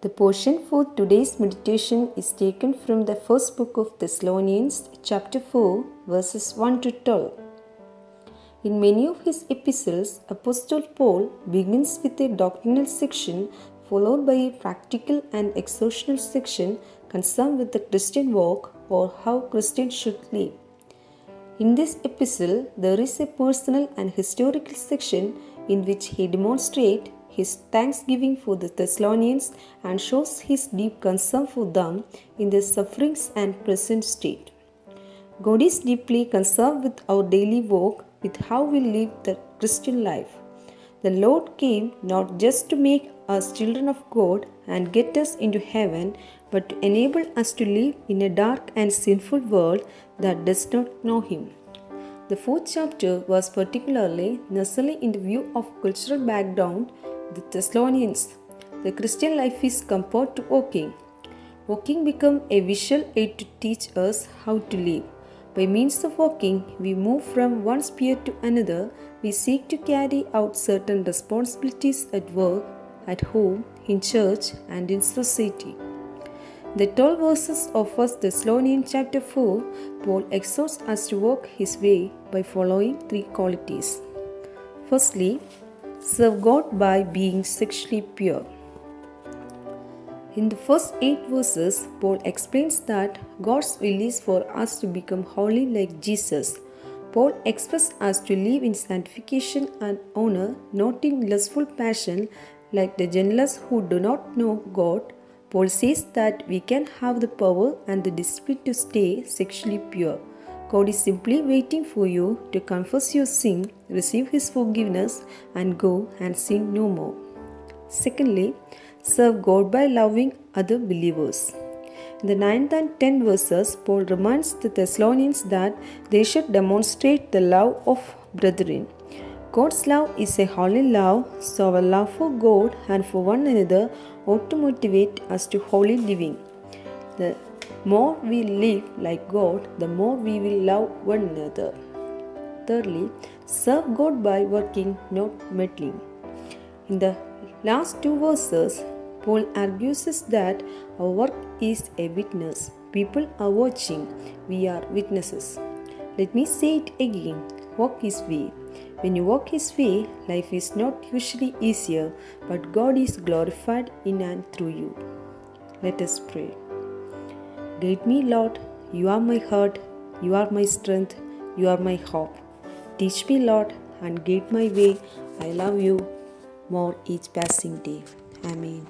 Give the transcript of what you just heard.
The portion for today's meditation is taken from the first book of Thessalonians, chapter 4, verses 1 to 12. In many of his epistles, Apostle Paul begins with a doctrinal section followed by a practical and exhortational section concerned with the Christian walk or how Christians should live. In this epistle, there is a personal and historical section in which he demonstrates his thanksgiving for the Thessalonians and shows his deep concern for them in their sufferings and present state. God is deeply concerned with our daily walk, with how we live the Christian life. The Lord came not just to make us children of God and get us into heaven, but to enable us to live in a dark and sinful world that does not know Him. The fourth chapter was particularly necessary in the view of cultural background. The Thessalonians. The Christian life is compared to walking. Walking becomes a visual aid to teach us how to live. By means of walking, we move from one sphere to another. We seek to carry out certain responsibilities at work, at home, in church, and in society. The 12 verses of 1 Thessalonians chapter 4, Paul exhorts us to walk his way by following three qualities. Firstly, serve God by being sexually pure. In the first 8 verses, Paul explains that God's will is for us to become holy like Jesus. Paul expects us to live in sanctification and honor, not in lustful passion like the Gentiles who do not know God. Paul says that we can have the power and the discipline to stay sexually pure. God is simply waiting for you to confess your sin, receive His forgiveness, and go and sin no more. Secondly, serve God by loving other believers. In the 9th and 10th verses, Paul reminds the Thessalonians that they should demonstrate the love of brethren. God's love is a holy love, so our love for God and for one another ought to motivate us to holy living. The more we live like God, the more we will love one another. Thirdly, serve God by working, not meddling. In the last 2 verses, Paul argues that our work is a witness. People are watching. We are witnesses. Let me say it again. Walk His way. When you walk His way, life is not usually easier, but God is glorified in and through you. Let us pray. Guide me, Lord. You are my heart. You are my strength. You are my hope. Teach me, Lord, and guide my way. I love you more each passing day. Amen.